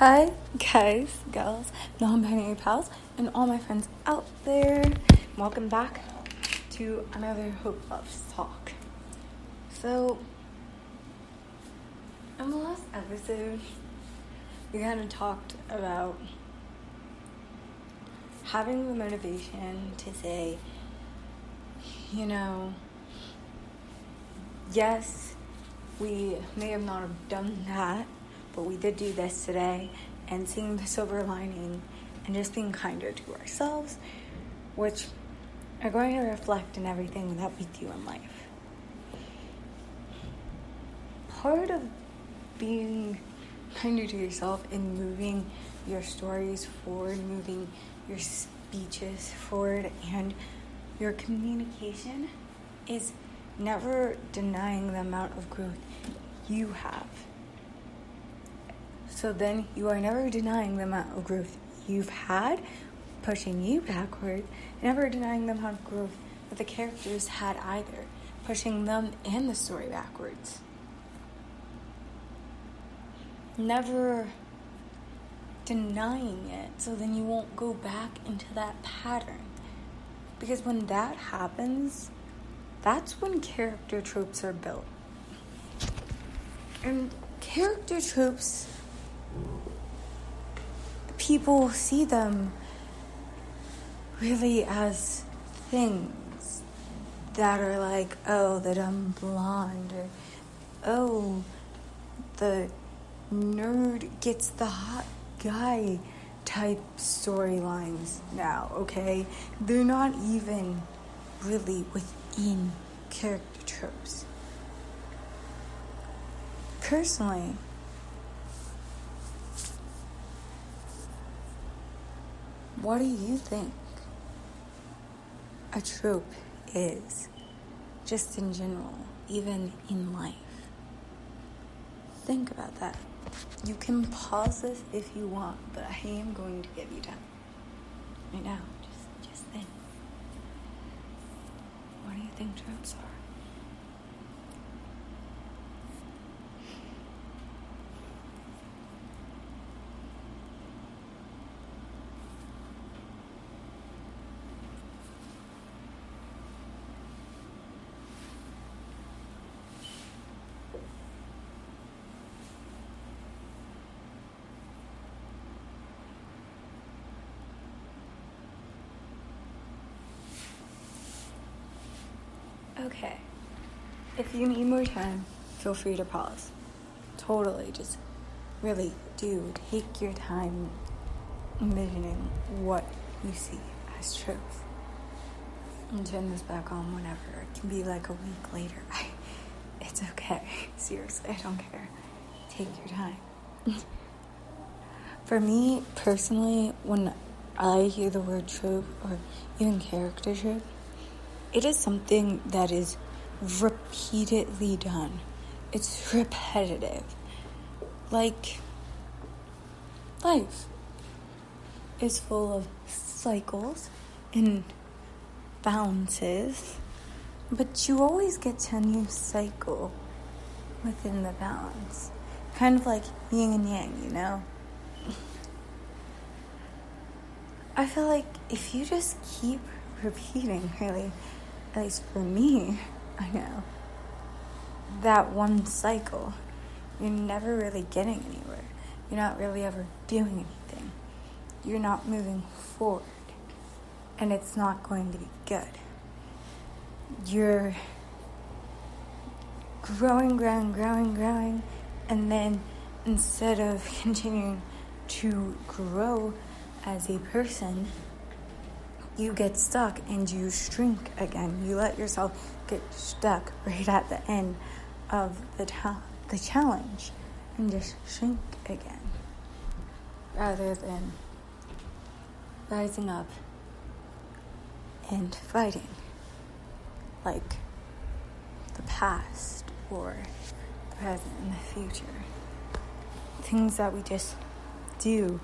Hi, guys, girls, non-binary pals, and all my friends out there. Welcome back to another Hope Loves Talk. So, in the last episode, we kind of talked about having the motivation to say, yes, we may have not have done that, but we did do this today, and seeing the silver lining and just being kinder to ourselves, which are going to reflect in everything that we do in life. Part of being kinder to yourself and moving your stories forward, moving your speeches forward, and your communication is never denying the amount of growth you have. So then you are never denying the amount of growth you've had, pushing you backward, never denying the amount of growth that the characters had either, pushing them and the story backwards. Never denying it, so then you won't go back into that pattern. Because when that happens, that's when character tropes are built. And character tropes, people see them really as things that are like, oh, the dumb blonde, or oh, the nerd gets the hot guy type storylines now, okay? They're not even really within character tropes. Personally, what do you think a trope is, just in general, even in life? Think about that. You can pause this if you want, but I am going to give you time. Right now, just think. What do you think tropes are? Okay, if you need more time, feel free to pause. Totally, just really do take your time envisioning what you see as truth. And turn this back on whenever. It can be like a week later. It's okay. Seriously, I don't care. Take your time. For me, personally, when I hear the word trope or even character trope, it is something that is repeatedly done. It's repetitive. Like, life is full of cycles and balances, but you always get to a new cycle within the balance. Kind of like yin and yang, I feel like if you just keep repeating, really, at least for me, I know, that one cycle, you're never really getting anywhere. You're not really ever doing anything. You're not moving forward. And it's not going to be good. You're growing, and then instead of continuing to grow as a person, you get stuck and you shrink again. You let yourself get stuck right at the end of the challenge and just shrink again, rather than rising up and fighting like the past or the present and the future. Things that we just do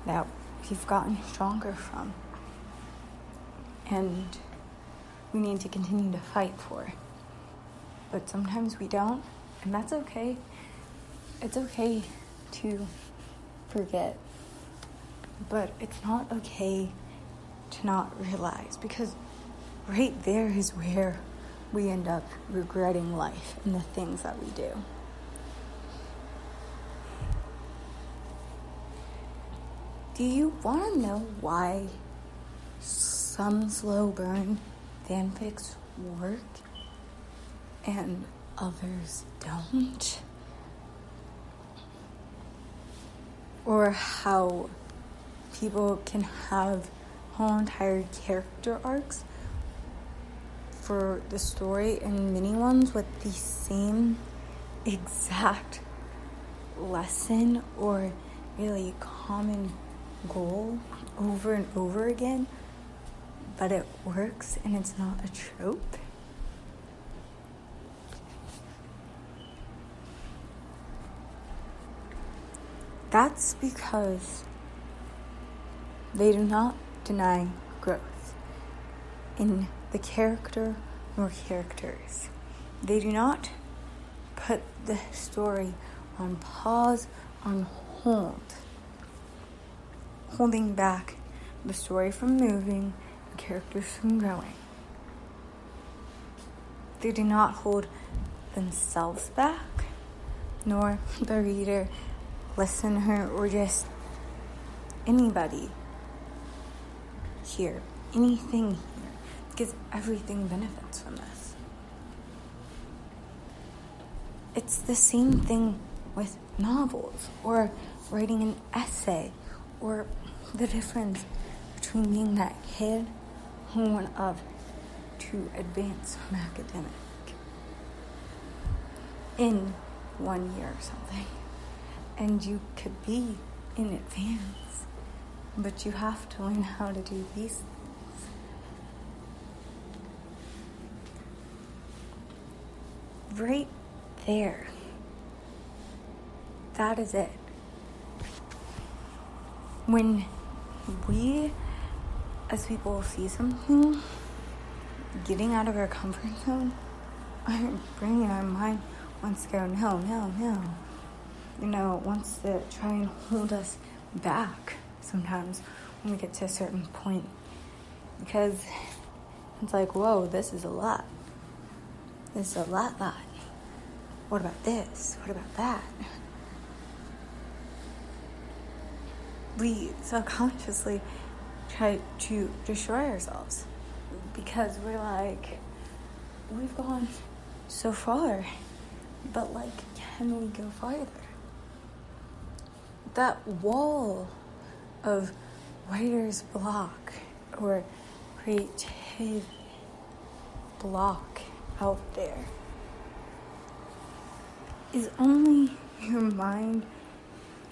that we've gotten stronger from. And we need to continue to fight for. But sometimes we don't, and that's okay. It's okay to forget. But it's not okay to not realize, because right there is where we end up regretting life and the things that we do. Do you want to know why some slow burn fanfics work and others don't? Or how people can have whole entire character arcs for the story and mini ones with the same exact lesson or really common goal over and over again, but it works and it's not a trope? That's because they do not deny growth in the character nor characters. They do not put the story on pause, on hold, holding back the story from moving, the characters from growing. They do not hold themselves back, nor the reader, listener, or just anybody here, anything here, because everything benefits from this. It's the same thing with novels or writing an essay, or the difference between being that kid who went up to advance from academic in 1 year or something, and you could be in advance, but you have to learn how to do these things. Right there. That is it. When we, as people, see something, getting out of our comfort zone, our brain, our mind wants to go, no. Wants to try and hold us back sometimes when we get to a certain point. Because it's like, whoa, this is a lot. This is a lot. What about this? What about that? We subconsciously try to destroy ourselves because we're like, we've gone so far, but can we go farther? That wall of writer's block or creative block out there is only your mind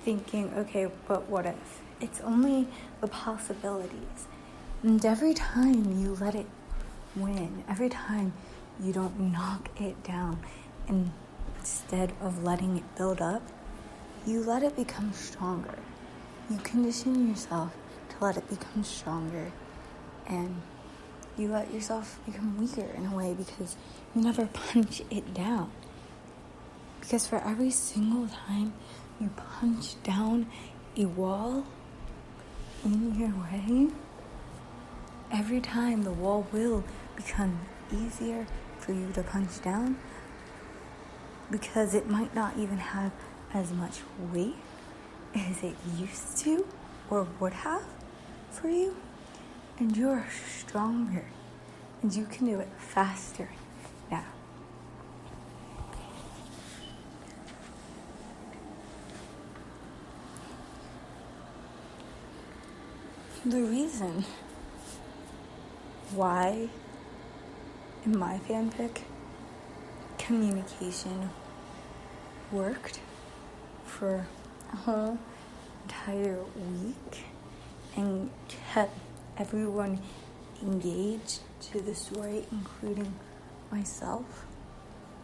thinking, okay, but what if? It's only the possibilities. And every time you let it win, every time you don't knock it down, and instead of letting it build up, you let it become stronger. You condition yourself to let it become stronger, and you let yourself become weaker in a way because you never punch it down. Because for every single time you punch down a wall in your way, every time the wall will become easier for you to punch down, because it might not even have as much weight as it used to or would have for you, and you're stronger and you can do it faster now. The reason why in my fanfic communication worked for a whole entire week and kept everyone engaged to the story, including myself,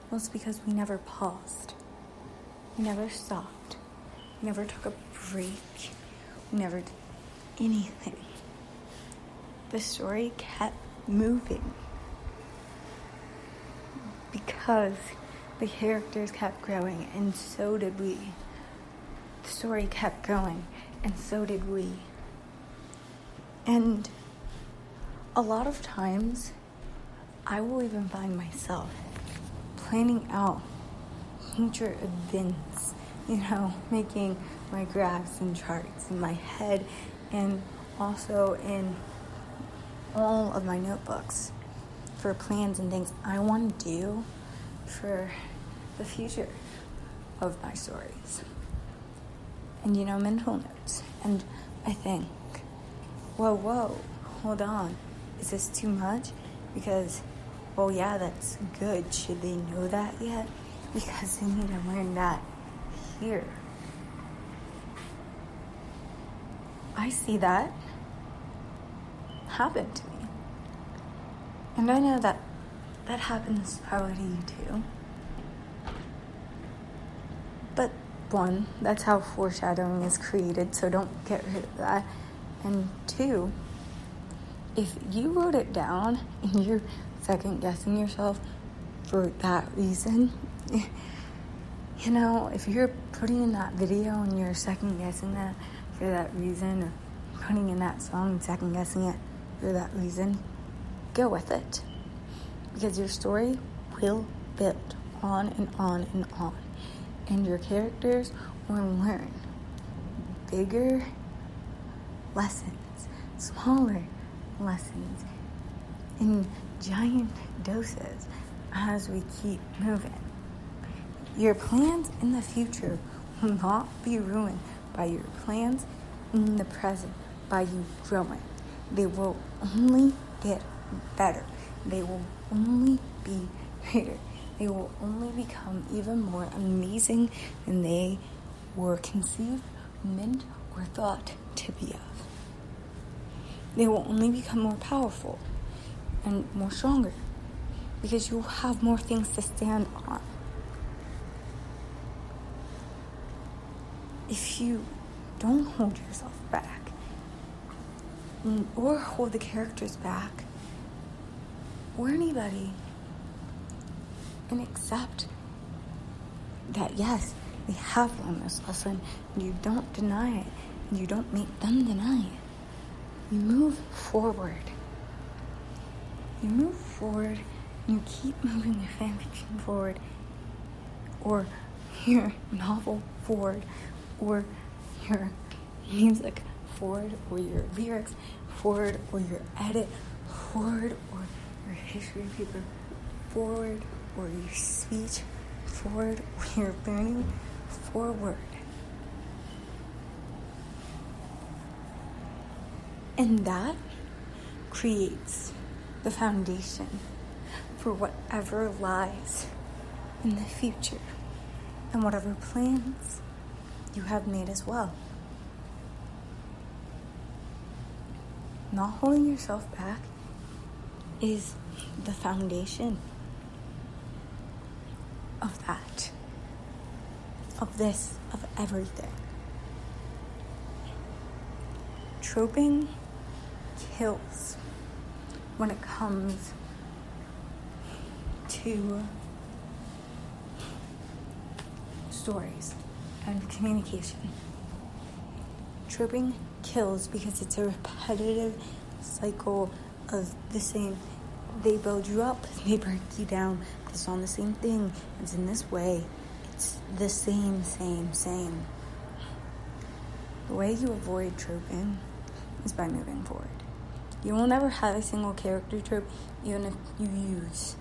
was because we never paused. We never stopped. We never took a break. We never did anything. The story kept moving because the characters kept growing, and so did we. the story kept going, and so did we. And a lot of times, I will even find myself planning out future events, making my graphs and charts in my head and also in all of my notebooks for plans and things I want to do for the future of my stories. And, mental notes. And I think, whoa, hold on. Is this too much? Because, well, yeah, that's good. Should they know that yet? Because they need to learn that here. I see that happen to me. And I know that happens probably to you too. But one, that's how foreshadowing is created, so don't get rid of that. And two, if you wrote it down and you're second guessing yourself for that reason, if you're putting in that video and you're second guessing that for that reason, or putting in that song and second guessing it for that reason, go with it. Because your story will build on and on and on. And your characters will learn bigger lessons, smaller lessons, in giant doses as we keep moving. Your plans in the future will not be ruined by your plans in the present, by you growing. They will only get better. They will only be greater. They will only become even more amazing than they were conceived, meant, or thought to be of. They will only become more powerful and more stronger because you'll have more things to stand on. If you don't hold yourself back or hold the characters back or anybody, and accept that, yes, they have learned this lesson, and you don't deny it, and you don't make them deny it. You move forward. And you keep moving your fanfiction forward, or your novel forward, or your music forward, or your lyrics forward, or your edit forward, or your history paper forward, or your speech forward, or your learning forward. And that creates the foundation for whatever lies in the future and whatever plans you have made as well. Not holding yourself back is the foundation of that, of this, of everything. Troping kills when it comes to stories and communication. Troping kills because it's a repetitive cycle of the same. They build you up, they break you down. It's on the same thing. It's in this way. It's the same. The way you avoid troping is by moving forward. You will never have a single character trope, even if you use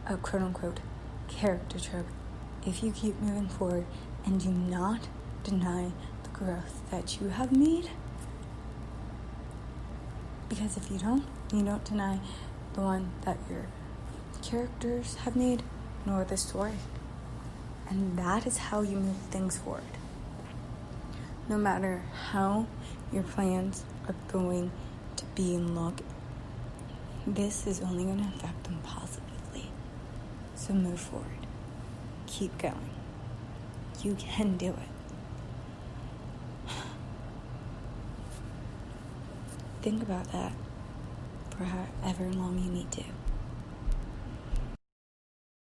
a quote-unquote character trope, if you keep moving forward and do not deny the growth that you have made. Because if you don't deny the one that your characters have made, nor the story. And that is how you move things forward. No matter how your plans are going to be and look, this is only going to affect them positively. So move forward. Keep going. You can do it. Think about that for however long you need to.